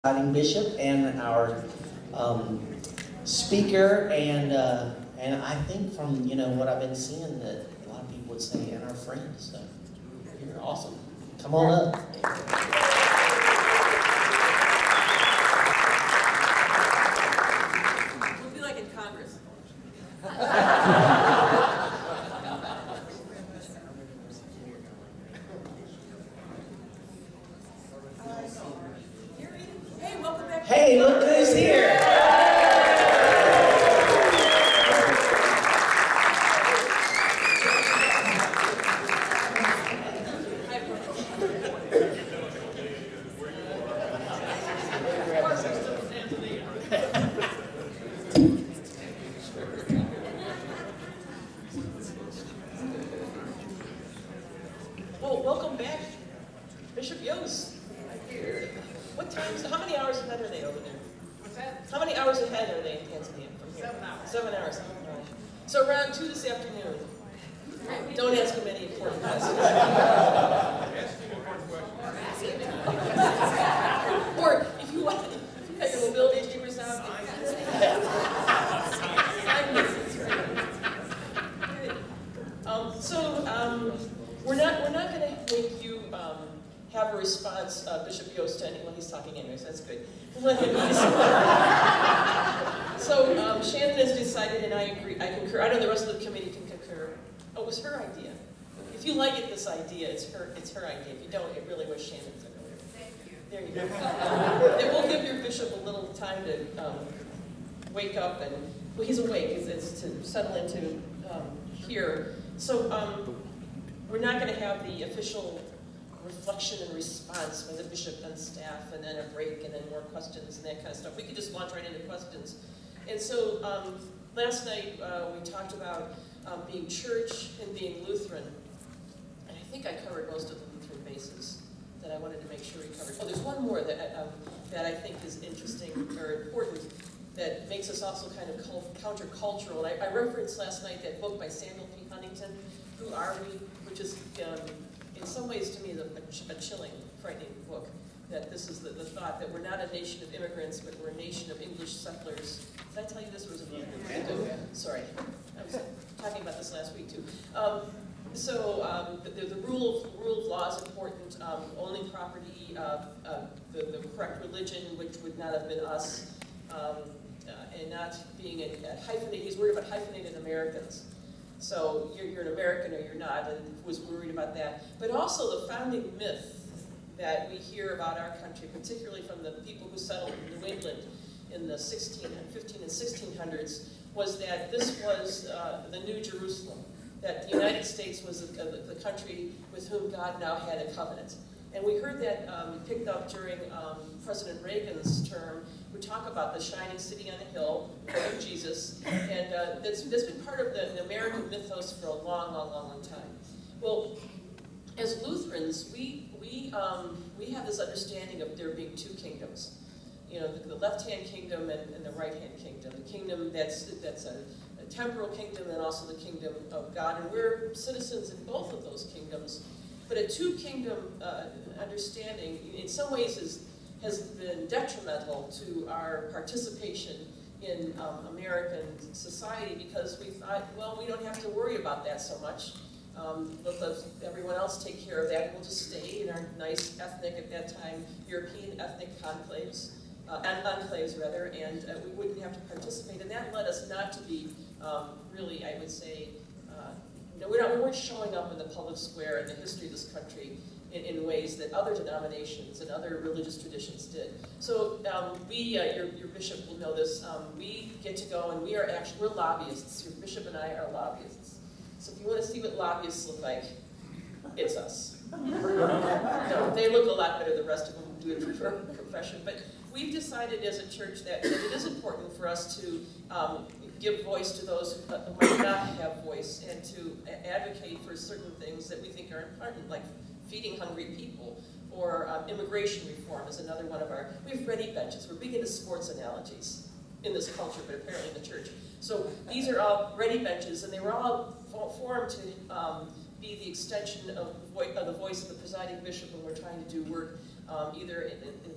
Presiding bishop and our speaker, and I think from what I've been seeing that a lot of people would say, and our friends. So you're awesome. Come on up. We'll be like in Congress. Hey, welcome back. Hey, look who's here. Well, welcome back, Bishop Yost. What times? How many hours ahead are they over there? What's that? How many hours ahead are they in Tanzania from here? 7 hours. 7 hours. Oh my gosh. So around 2 this afternoon. Don't ask him any important questions. Ask him important questions. Or if you want, have your mobility achievers out. We're not going to make you have a response, Bishop Yost, to anyone. He's talking anyways. That's good. So Shannon has decided, and I agree. I concur. I know the rest of the committee can concur. Oh, it was her idea. If you like it, this idea, it's her idea. If you don't, it really was Shannon's earlier. Thank you. There you go. And we'll give your bishop a little time to wake up, and well, he's awake. It's to settle into here. So we're not going to have the official reflection and response by the bishop and staff, and then a break, and then more questions and that kind of stuff. We could just launch right into questions. And so last night we talked about being church and being Lutheran. And I think I covered most of the Lutheran bases that I wanted to make sure we covered. Oh, there's one more that I think is interesting or important that makes us also kind of countercultural. And I referenced last night that book by Samuel P. Huntington, Who Are We? Which is, in some ways to me, a chilling, frightening book. That this is the thought that we're not a nation of immigrants, but we're a nation of English settlers. Did I tell you this was a Sorry, I was talking about this last week too. The rule of law is important. Owning property, the correct religion, which would not have been us, and not being a hyphenated. He's worried about hyphenated Americans. So you're an American or you're not, and was worried about that. But also the founding myth that we hear about our country, particularly from the people who settled in New England in the 15 and 1600s, was that this was the New Jerusalem, that the United States was the country with whom God now had a covenant. And we heard that picked up during President Reagan's term. We talk about the shining city on a hill of Jesus, and that's been part of the American mythos for a long, long, long, long time. Well, as Lutherans, we have this understanding of there being two kingdoms. You know, the left-hand kingdom and the right-hand kingdom. The kingdom that's a temporal kingdom and also the kingdom of God, and we're citizens in both of those kingdoms. But a two-kingdom understanding, in some ways, has been detrimental to our participation in American society, because we thought, well, we don't have to worry about that so much. Let everyone else take care of that. We'll just stay in our nice ethnic, at that time, European ethnic enclaves, and we wouldn't have to participate. And that led us not to be really, I would say, we weren't showing up in the public square in the history of this country in ways that other denominations and other religious traditions did. So your bishop will know this, we get to go, and we're lobbyists. Your bishop and I are lobbyists. So if you want to see what lobbyists look like, it's us. No, they look a lot better than the rest of them who do it for a profession. But we've decided as a church that it is important for us to give voice to those who might not have voice, and to advocate for certain things that we think are important, like feeding hungry people, or immigration reform is another one of our. We have ready benches. We're big into sports analogies in this culture, but apparently in the church. So these are all ready benches, and they were all formed to be the extension of the voice of the presiding bishop when we're trying to do work either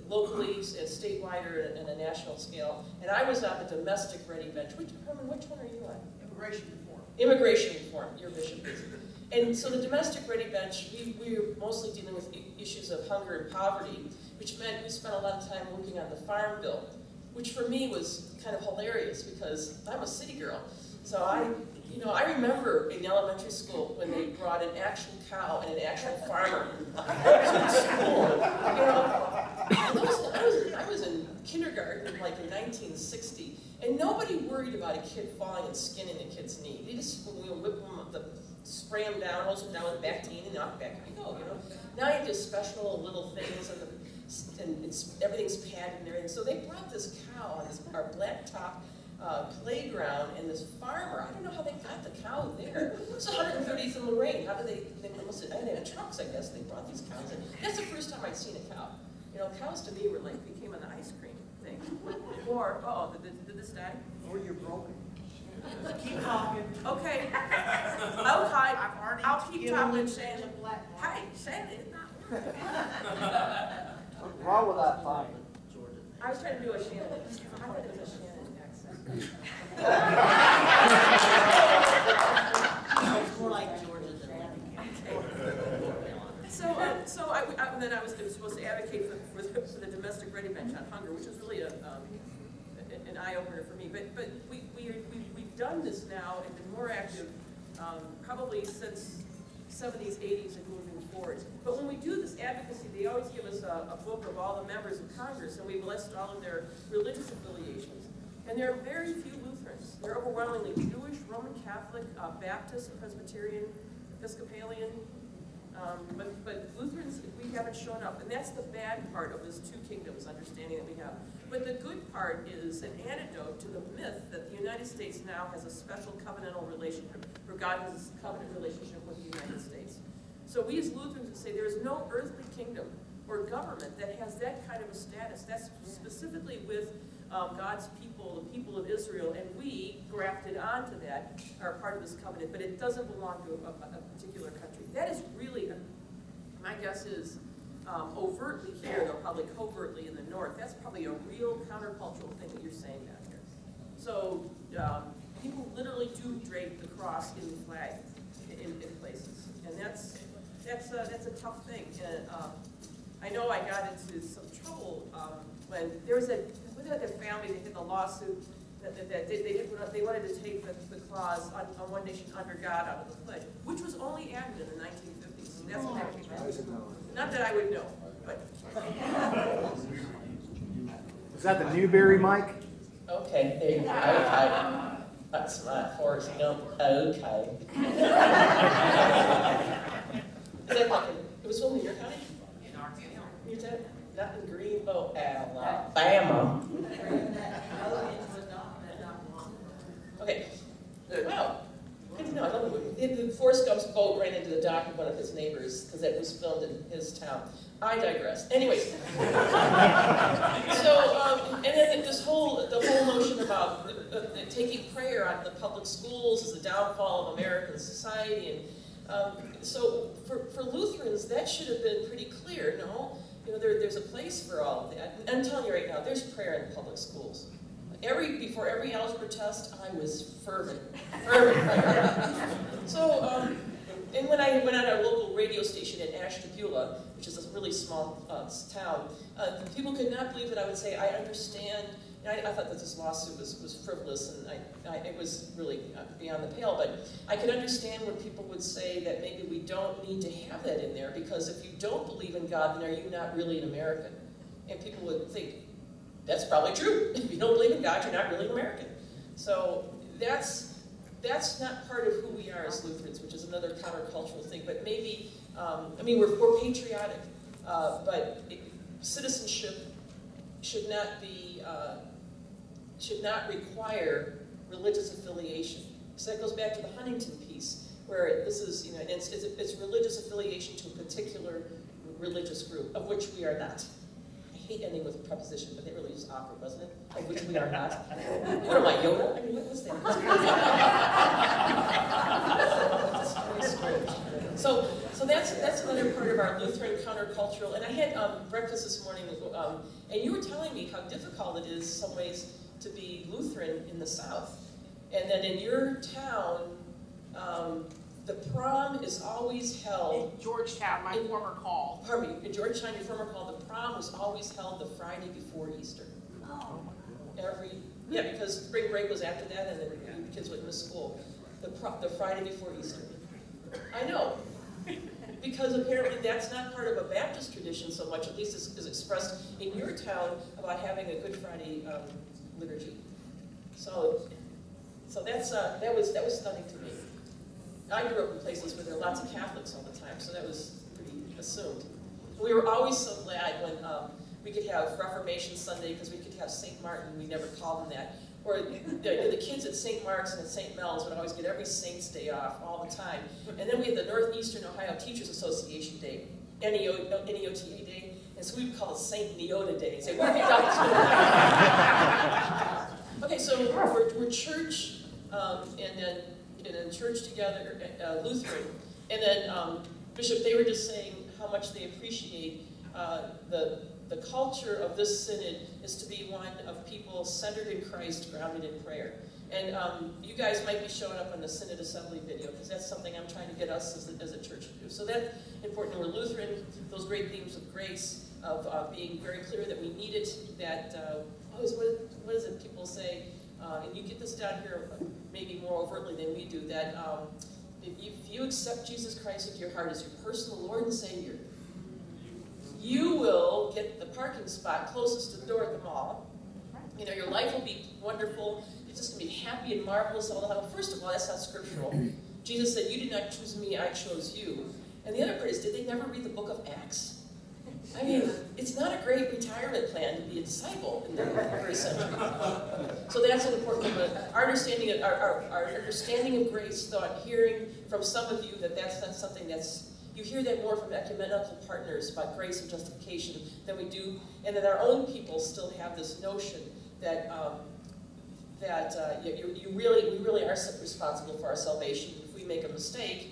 locally, statewide, or at a national scale. And I was on the domestic ready bench. Herman, which one are you on? Immigration reform. Immigration reform, your bishop is. And so the domestic ready bench, we were mostly dealing with issues of hunger and poverty, which meant we spent a lot of time working on the farm bill, which for me was kind of hilarious because I'm a city girl. So I remember in elementary school when they brought an actual cow and an actual farmer to school. And I was in kindergarten like in 1960, and nobody worried about a kid falling and skinning a kid's knee. They just whip them up, spray them down, hose them down with Bactine, and knock back we go. Now you have just special little things, and everything's padded and everything. So they brought this cow on our blacktop playground, and this farmer, I don't know how they got the cow there. It's 130th in Lorraine. How did they must have, they had trucks, I guess. They brought these cows in. That's the first time I'd seen a cow. Cows to me were like, became an ice cream thing. Or, did this die? Or you're broken. Keep talking. Okay. I'll keep talking, Shannon. Hey, Shannon, it's not working. What's wrong with that fight? I was trying to do a Shannon. I thought it was a Shannon accent. It's more like Georgia than then I was supposed to advocate for the domestic ready bench on hunger, which is really an eye-opener for me. But we've done this now and been more active probably since 70s, 80s, and moving forward. But when we do this advocacy, they always give us a book of all the members of Congress, and we list all of their religious affiliations. And there are very few Lutherans. They're overwhelmingly Jewish, Roman Catholic, Baptist, Presbyterian, Episcopalian. But Lutherans, we haven't shown up. And that's the bad part of this two kingdoms understanding that we have. But the good part is an antidote to the myth that the United States now has a special covenantal relationship, or God has a covenant relationship with the United States. So we as Lutherans would say there is no earthly kingdom or government that has that kind of a status. That's specifically with God's people, the people of Israel, and we, grafted onto that, are part of this covenant, but it doesn't belong to a particular country. That is really, my guess is, overtly here, though probably covertly in the north. That's probably a real countercultural thing that you're saying down here. So people literally do drape the cross in the flag in places, and that's a tough thing. And I know I got into some trouble when there was a family that did a lawsuit that they wanted to take the clause on one nation under God out of the pledge, which was only added in the 1950s. That's what that came out. Not that I would know, but. Is that the Newberry mic? Okay, there you go. Okay. That's my Forrest Gump. Okay. Is that like it was filmed in your county? In our county. Your town? Not in Greenbow, Alabama. Okay. Wow. Good to know. I love the movie. The Forrest Gump's boat ran into the dock of one of his neighbors because it was filmed in his town. I digress. Anyways. So, and then the whole notion about taking prayer out of the public schools is the downfall of American society. And so for Lutherans, that should have been pretty clear, no? There's a place for all of that. And I'm telling you right now, there's prayer in the public schools. Before every algebra test, I was fervent. So, and when I went on our local radio station in Ashtabula, which is a really small town, people could not believe that I would say, I understand. I thought that this lawsuit was frivolous, and it was really beyond the pale, but I could understand when people would say that maybe we don't need to have that in there, because if you don't believe in God, then are you not really an American? And people would think, that's probably true. If you don't believe in God, you're not really an American. So that's not part of who we are as Lutherans, which is another countercultural thing, but maybe, we're patriotic, but citizenship should not require religious affiliation. So that goes back to the Huntington piece, where this is, it's religious affiliation to a particular religious group, of which we are not. I hate ending with a preposition, but it really was awkward, wasn't it? Of which we are not. What am I, Yoda? I mean, what was that? So So that's another part of our Lutheran countercultural. And I had breakfast this morning, and you were telling me how difficult it is, some ways, to be Lutheran in the South, and that in your town, the prom is always held. In Georgetown, my former call. Pardon me, in Georgetown, your former call, the prom was always held the Friday before Easter. Oh. Yeah, because spring break was after that, and then the kids went to school. The Friday before Easter. I know, because apparently that's not part of a Baptist tradition so much, at least is expressed in your town about having a Good Friday liturgy. So that was stunning to me. I grew up in places where there were lots of Catholics all the time, so that was pretty assumed. We were always so glad when we could have Reformation Sunday, because we could have St. Martin, we never called them that. Or the kids at St. Mark's and at St. Mel's would always get every Saint's Day off all the time. And then we had the Northeastern Ohio Teachers Association Day, NEOTA Day, and so we would call it St. Neota Day and say, what have you done to Okay, so we're church, and then church together, Lutheran, and then Bishop, they were just saying how much they appreciate the culture of this synod is to be one of people centered in Christ, grounded in prayer. And you guys might be showing up on the Synod Assembly video, because that's something I'm trying to get us as a church to do. So that's important. We're Lutheran, those great themes of grace, of being very clear that we need it, that, what is it people say, and you get this down here maybe more overtly than we do, that if you accept Jesus Christ into your heart as your personal Lord and Savior, you will get the parking spot closest to the door at the mall. You know, your life will be wonderful. You're just going to be happy and marvelous all the time. First of all, that's not scriptural. Jesus said, you did not choose me, I chose you. And the other part is, did they never read the book of Acts? I mean, it's not a great retirement plan to be a disciple in the first century. So that's an important one. Our understanding of grace, thought, hearing from some of you that that's not something that's, you hear that more from ecumenical partners about grace and justification than we do, and that our own people still have this notion that we really are responsible for our salvation. If we make a mistake,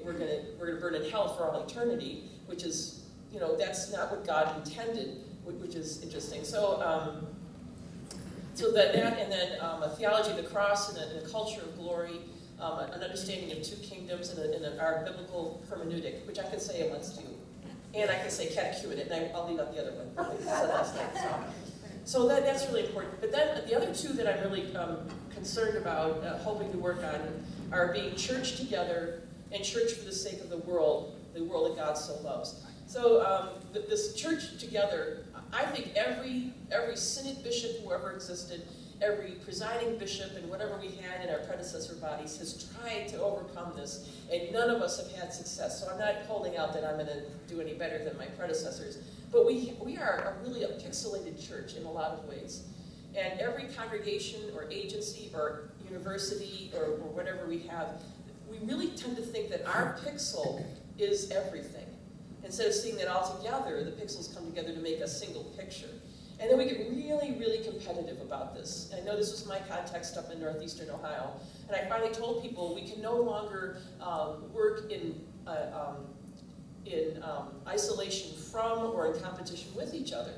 we're gonna burn in hell for all eternity, which is, you know, that's not what God intended, which is interesting. So that and then a theology of the cross and a culture of glory. An understanding of two kingdoms and our biblical hermeneutic, which I can say amongst you. And I can say catechumenate, and I'll leave out the other one. So that's really important. But then the other two that I'm really concerned about, hoping to work on, are being church together and church for the sake of the world that God so loves. So this church together, I think every synod bishop who ever existed, every presiding bishop and whatever we had in our predecessor bodies has tried to overcome this, and none of us have had success. So I'm not holding out that I'm going to do any better than my predecessors. But we are really a pixelated church in a lot of ways. And every congregation or agency or university or whatever we have, we really tend to think that our pixel is everything. Instead of seeing that all together, the pixels come together to make a single picture. And then we get really, really competitive about this. I know this was my context up in Northeastern Ohio. And I finally told people we can no longer work in isolation from or in competition with each other.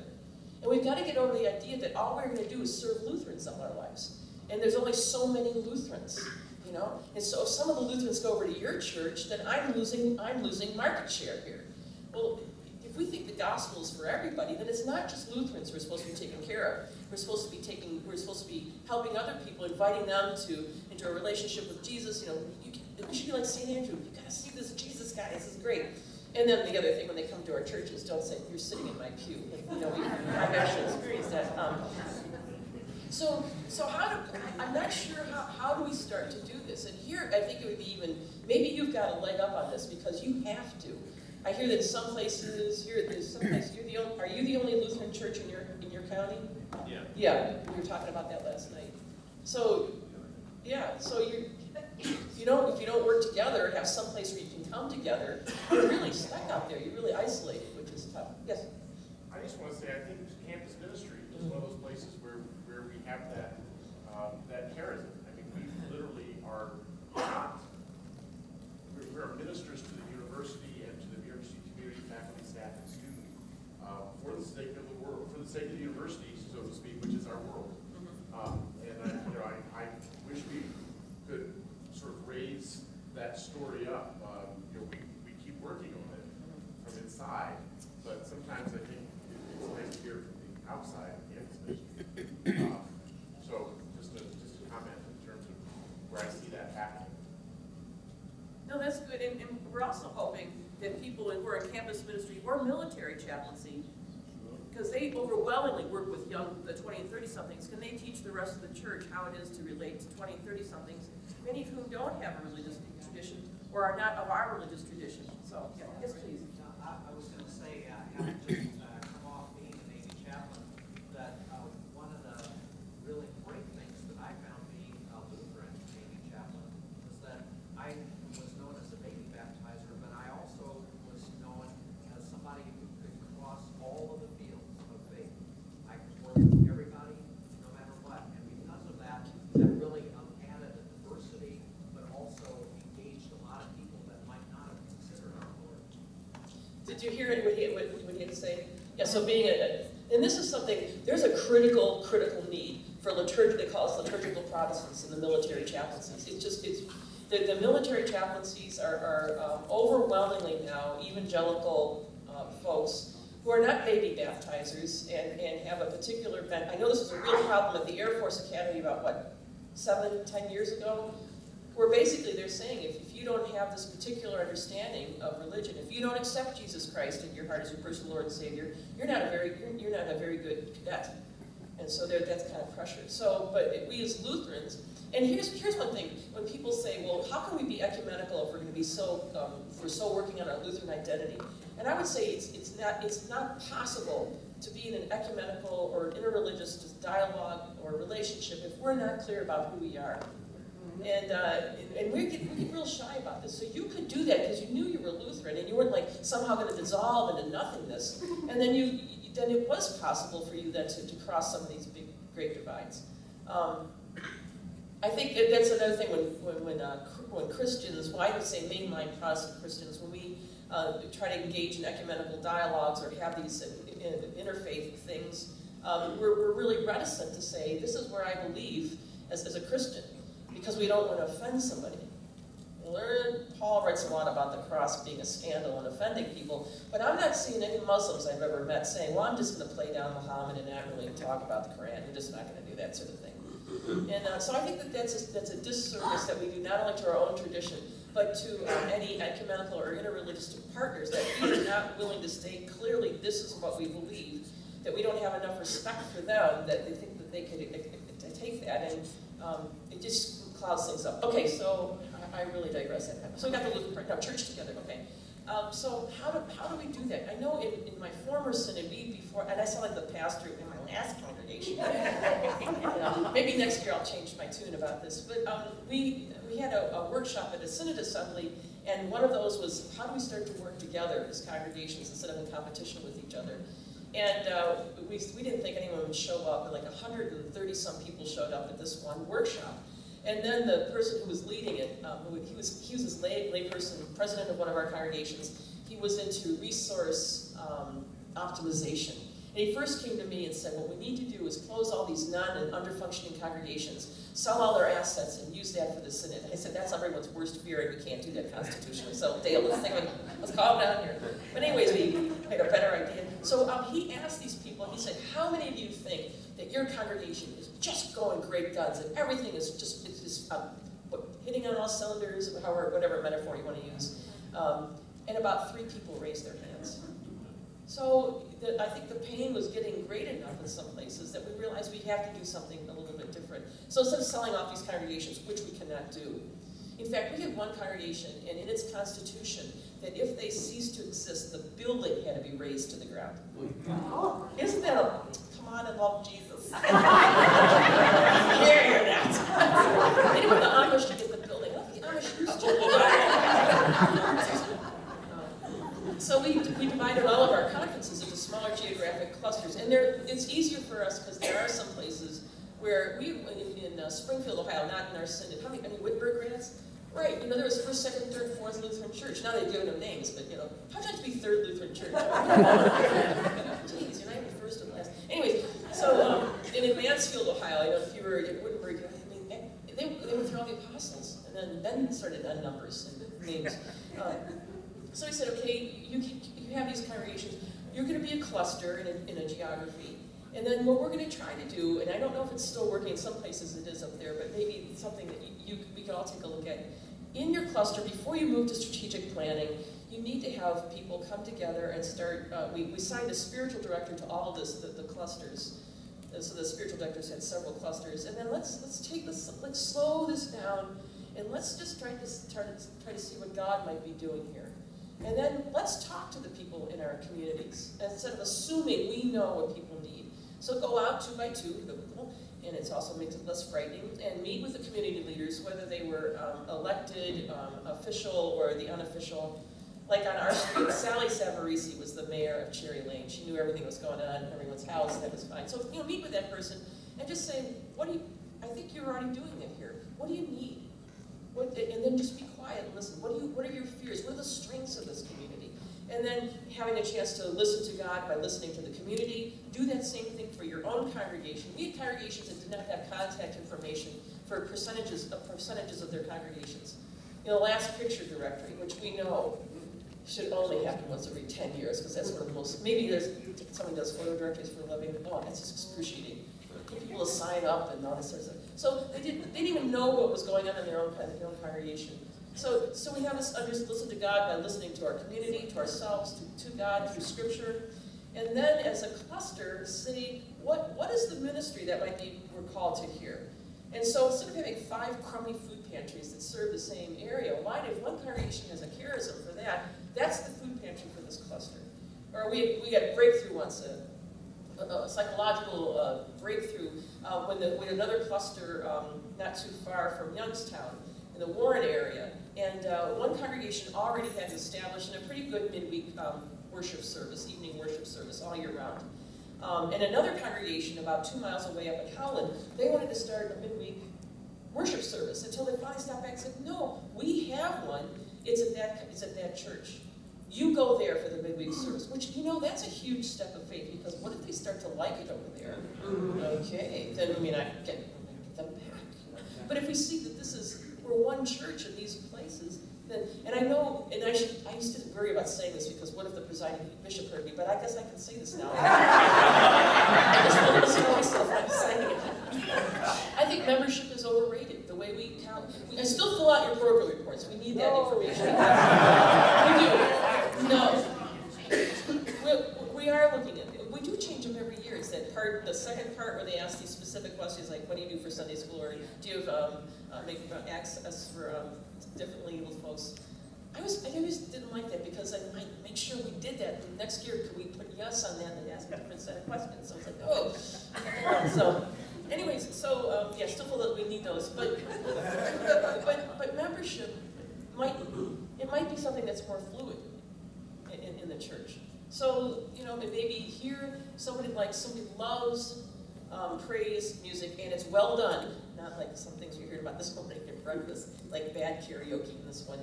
And we've got to get over the idea that all we're going to do is serve Lutherans all our lives. And there's only so many Lutherans, you know? And so if some of the Lutherans go over to your church, then I'm losing market share here. Well, if we think the gospel is for everybody, then it's not just Lutherans we're supposed to be taking care of. We're supposed to be helping other people, inviting them into a relationship with Jesus. You know, we should be like St. Andrew. You gotta see this Jesus guy. This is great. And then the other thing, when they come to our churches, don't say you're sitting in my pew. You know, I've actually experienced that. So I'm not sure how do we start to do this? And here, I think it would be maybe you've got a leg up on this because you have to. I hear that in some places, are you the only Lutheran church in your county? Yeah. Yeah, we were talking about that last night. So, yeah, so if you don't work together, have some place where you can come together, you're really stuck out there. You're really isolated, which is tough. Yes? I just want to say, I think campus ministry is one of those places where we have that charism. I mean, we literally are not, we're ministers to the university and sake of the university, so to speak, which is our world. I wish we could sort of raise that story up. We keep working on it from inside, but sometimes I think it's nice to hear from the outside of campus ministry. So just a comment in terms of where I see that happening. No, that's good, and we're also hoping that people who are in campus ministry or military chaplaincy, because they overwhelmingly work with the 20 and 30-somethings, can they teach the rest of the church how it is to relate to 20 and 30-somethings, many of whom don't have a religious tradition or are not of our religious tradition. So, yeah, yes, please. I was going to say, having just come off being a Navy chaplain, that one of the really great things that I found being a Lutheran Navy chaplain was that I was known as a baby baptizer, but I also was known as somebody who could cross all of the fields of faith. I could work with everybody, no matter what, and because of that, that really added a diversity, but also engaged a lot of people that might not have considered our Lord. Did you hear what he had to say? Yeah, so being and this is something, there's a critical need for they call us liturgical Protestants in the military chaplaincies. The military chaplaincies are overwhelmingly now evangelical folks who are not baby baptizers and have a particular bent. I know this was a real problem at the Air Force Academy about, what, 7-10 years ago? Where basically they're saying if you don't have this particular understanding of religion, if you don't accept Jesus Christ in your heart as your personal Lord and Savior, you're not a very good cadet. And so that's kind of pressure. So, but we as Lutherans, and here's one thing, when people say, well, how can we be ecumenical if we're going to be if we're so working on our Lutheran identity? And I would say it's not possible to be in an ecumenical or interreligious dialogue or relationship if we're not clear about who we are. And we get real shy about this. So you could do that because you knew you were Lutheran and you weren't like somehow going to dissolve into nothingness. And then then it was possible for you then to cross some of these big, great divides. I think that's another thing when Christians, well, I would say mainline Protestant Christians, when we try to engage in ecumenical dialogues or have these interfaith things, we're really reticent to say, this is where I believe as a Christian, because we don't want to offend somebody. Paul writes a lot about the cross being a scandal and offending people, but I'm not seeing any Muslims I've ever met saying, well, I'm just going to play down Muhammad and not really talk about the Quran. We're just not going to do that sort of thing. And so I think that's a disservice that we do not only to our own tradition, but to any ecumenical or interreligious partners, that we are not willing to state clearly this is what we believe, that we don't have enough respect for them, that they think that they could take that, and it just clouds things up. Okay, so I really digress that time. So we got the Lutheran part. Now, church together, okay. So how do we do that? I know in my former synod, and I sound like the pastor in my last congregation. Maybe next year I'll change my tune about this. But we had a workshop at a synod assembly, and one of those was, how do we start to work together as congregations instead of in competition with each other? And we didn't think anyone would show up, but like 130-some people showed up at this one workshop. And then the person who was leading it, he was this lay person, president of one of our congregations. He was into resource optimization. And he first came to me and said, what we need to do is close all these non- and under-functioning congregations, sell all their assets, and use that for the synod. I said, that's everyone's worst fear, and we can't do that constitutionally. So Dale, let's calm down here. But anyways, we had a better idea. So he asked these people, he said, how many of you think that your congregation is just going great guns, and everything is just hitting on all cylinders, whatever metaphor you want to use? And about 3 people raised their hands. So I think the pain was getting great enough in some places that we realized we have to do something a little bit different. So instead of selling off these congregations, which we cannot do, in fact, we had one congregation, and in its constitution, that if they ceased to exist, the building had to be razed to the ground. Oh, isn't that come on and love Jesus? Hear that. They didn't want the Amish to get the building. I don't think the Amish used to. So we divided all of our conferences into smaller geographic clusters, and it's easier for us because there are some places where in Springfield, Ohio, not in our synod. How many Whitburg grads? Right, there was first, second, third, fourth Lutheran Church. Now they've given them names, but how'd you like to be third Lutheran Church? Jeez, you're not even first and last. Anyways, so in Mansfield, Ohio, if you were at Wittenberg, they went through all the apostles, and then started on numbers and names. So he said, okay, you have these congregations. You're going to be a cluster in a geography. And then what we're going to try to do, and I don't know if it's still working, in some places it is up there, but maybe it's something that we could all take a look at. In your cluster, before you move to strategic planning, you need to have people come together and start, we signed a spiritual director to all of the clusters. And so the spiritual directors had several clusters. And then let's take this, let's slow this down, and let's just try to see what God might be doing here. And then let's talk to the people in our communities, instead of assuming we know what people need. So go out 2 by 2, and it also makes it less frightening, and meet with the community leaders, whether they were elected, official, or the unofficial. Like on our street, Sally Savarese was the mayor of Cherry Lane. She knew everything that was going on in everyone's house, and that was fine. So meet with that person and just say, I think you're already doing it here. What do you need? And then just be quiet and listen. What are your fears? What are the strengths of this community? And then having a chance to listen to God by listening to the community. Do that same thing for your own congregation. We had congregations that did not have contact information for percentages of their congregations. The last picture directory, which we know should only happen once every 10 years, because that's one of the most, maybe someone does photo directories for a living. Oh, that's just excruciating. Get people to sign up and all this sort of stuff. So they didn't even know what was going on in their own congregation. So we have us listen to God by listening to our community, to ourselves, to God, through Scripture. And then as a cluster, say, what is the ministry that we're called to here? And so instead of having 5 crummy food pantries that serve the same area, why if one congregation has a charism for that, that's the food pantry for this cluster. Or we got breakthrough once, a psychological breakthrough when another cluster not too far from Youngstown in the Warren area. And one congregation already had established a pretty good midweek worship service, evening worship service all year round. And another congregation about 2 miles away up at Howland, they wanted to start a midweek worship service until they finally stopped back and said, no, we have one, it's at that church. You go there for the midweek service, which, that's a huge step of faith, because what if they start to like it over there? Okay, then, I get them back. But if we see that we're one church in these places, then, and I know, and I used to worry about saying this, because what if the presiding bishop heard me, but I guess I can say this now. I just want to listen to myself when I'm saying it. I think membership is overrated, the way we count. I still fill out your program reports. We need that information. We do. No. We are looking at it. We do change them every year. It's that part, the second part where they ask these specific questions, like what do you do for Sunday school, or do you have make access for differently abled folks. I always didn't like that, because I might make sure we did that. And next year, could we put yes on that and ask a different set of questions? So it's like, oh. So, anyways, yeah, still feel that we need those. But membership might be something that's more fluid in the church. So maybe here somebody loves praise music, and it's well done. Not like some things we heard about this morning at breakfast, like bad karaoke in this one,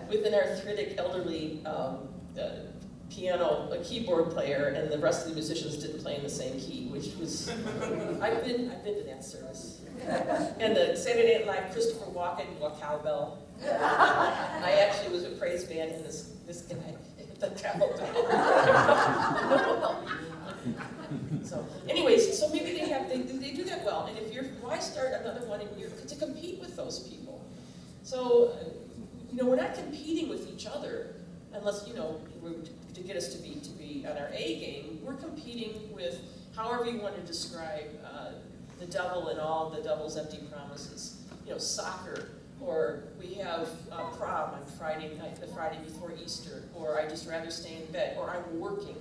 with an arthritic elderly piano, a keyboard player, and the rest of the musicians didn't play in the same key, which was, I've been to that service. And the Saturday Night Live Christopher Walken cowbell. I actually was a praise band, and this guy hit the cowbell. So, anyways, so maybe they do that well, and why start another one to compete with those people? So, we're not competing with each other, unless to get us to be on our A game. We're competing with however you want to describe the devil and all the devil's empty promises. Soccer, or we have prom on Friday night, the Friday before Easter, or I just rather stay in bed, or I'm working.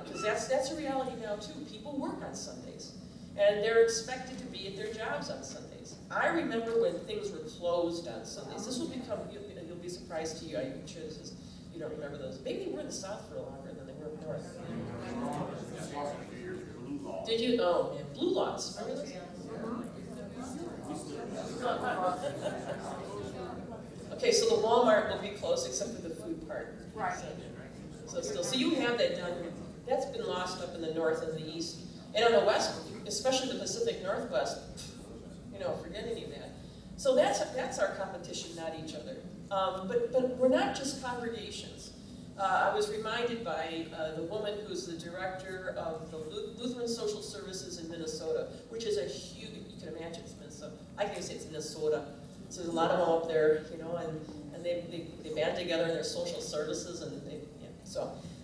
Because that's a reality now too. People work on Sundays, and they're expected to be at their jobs on Sundays. I remember when things were closed on Sundays. This will become, you'll be surprised to you. I'm sure you don't remember those. Maybe they were in the South for longer than they were up north. Did you? Oh man, blue laws. Remember those? Okay, so the Walmart will be closed except for the food part. Right. So you have that done. That's been lost up in the north and the east. And on the west, especially the Pacific Northwest, forget any of that. So that's our competition, not each other. But we're not just congregations. I was reminded by the woman who's the director of the Lutheran Social Services in Minnesota, which is a huge, you can imagine it's Minnesota. I can say it's Minnesota. So there's a lot of them up there, and they band together in their social services, and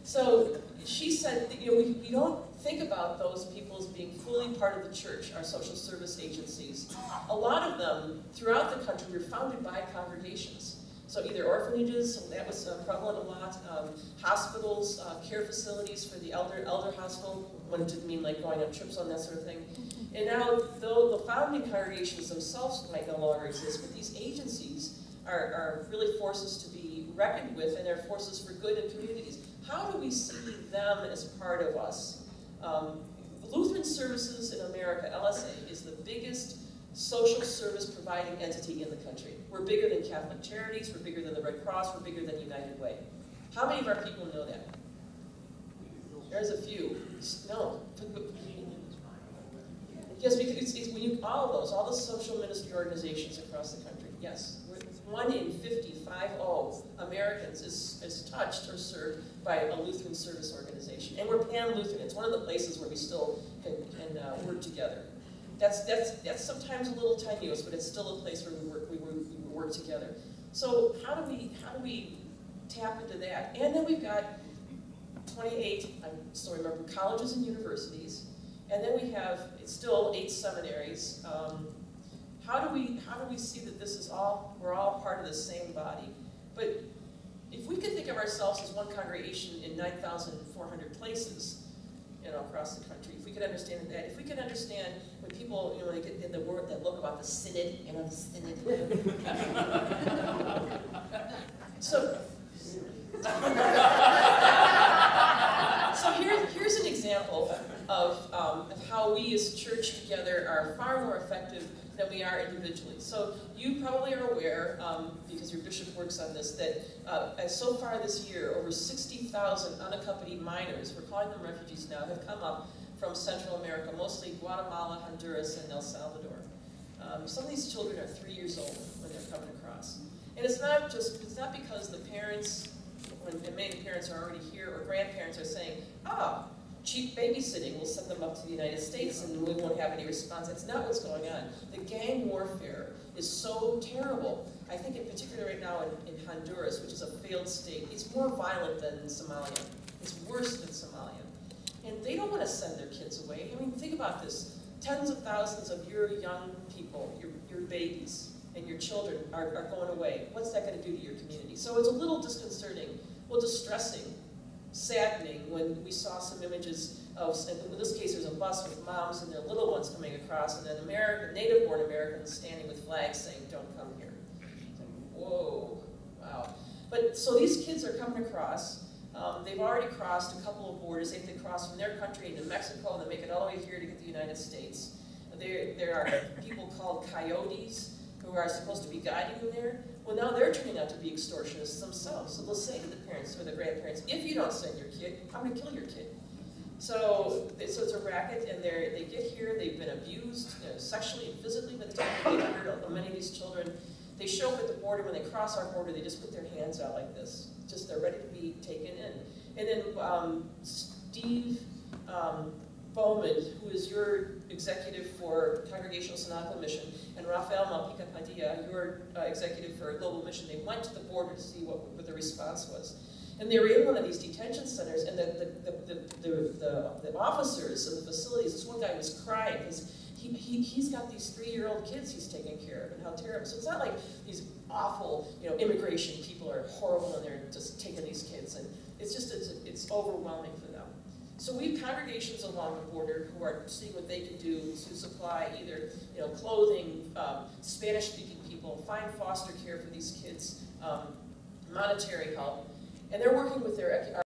so she said, we don't think about those people as being fully part of the church, our social service agencies. A lot of them throughout the country were founded by congregations. So either orphanages, so that was prevalent a lot, hospitals, care facilities for the elder household, when it didn't mean like going on trips on that sort of thing. And now, though the founding congregations themselves might no longer exist, but these agencies are really forces to be reckoned with, and they're forces for good in communities. How do we see them as part of us? Lutheran Services in America, LSA, is the biggest social service providing entity in the country. We're bigger than Catholic Charities, we're bigger than the Red Cross, we're bigger than United Way. How many of our people know that? There's a few. No. Yes, because it's when you, all the social ministry organizations across the country, yes. 1 in 50 Americans is touched or served by a Lutheran service organization. And we're pan-Lutheran. It's one of the places where we still can work together. That's sometimes a little tenuous, but it's still a place where we work together. So how do we tap into that? And then we've got 28, I still remember, colleges and universities, and then we have still 8 seminaries. How do we see that this is we're all part of the same body? But if we could think of ourselves as one congregation in 9,400 places, across the country, if we could understand that, if we could understand when people, they get in the word that look about the Synod, the Synod. So here's an example of how we as church together are far more effective than we are individually. So you probably are aware, because your bishop works on this, that so far this year, over 60,000 unaccompanied minors, we're calling them refugees now, have come up from Central America, mostly Guatemala, Honduras, and El Salvador. Some of these children are 3 years old when they're coming across. And it's not because the parents, and many parents are already here, or grandparents are saying, cheap babysitting, we'll send them up to the United States and we won't have any response. That's not what's going on. The gang warfare is so terrible. I think in particular right now in Honduras, which is a failed state, it's more violent than Somalia. It's worse than Somalia. And they don't want to send their kids away. I mean, think about this. Tens of thousands of your young people, your babies, and your children are going away. What's that going to do to your community? So it's a little disconcerting, well, distressing, saddening when we saw some images of, in this case there's a bus with moms and their little ones coming across, and then native-born Americans standing with flags saying, don't come here. Whoa, wow. But so these kids are coming across. They've already crossed a couple of borders. They have to cross from their country into Mexico, and they make it all the way here to get to the United States. There are people called coyotes who are supposed to be guiding them there. Well, now they're turning out to be extortionists themselves. So they'll say to the parents or the grandparents, if you don't send your kid, I'm going to kill your kid. So it's a racket, and they get here, they've been abused sexually and physically by the time they get here. Many of these children, they show up at the border. When they cross our border, they just put their hands out like this. Just they're ready to be taken in. And then Steve Bowman, who is your executive for Congregational Synodical Mission, and Rafael Malpica Padilla, your executive for Global Mission, they went to the border to see what the response was. And they were in one of these detention centers, and the officers of the facilities, this one guy was crying because he's got these 3-year-old kids he's taking care of, and how terrible. So it's not like these awful, immigration people are horrible and they're just taking these kids, and it's overwhelming for them. So we have congregations along the border who are seeing what they can do to supply either clothing, Spanish-speaking people, find foster care for these kids, monetary help, and they're working with our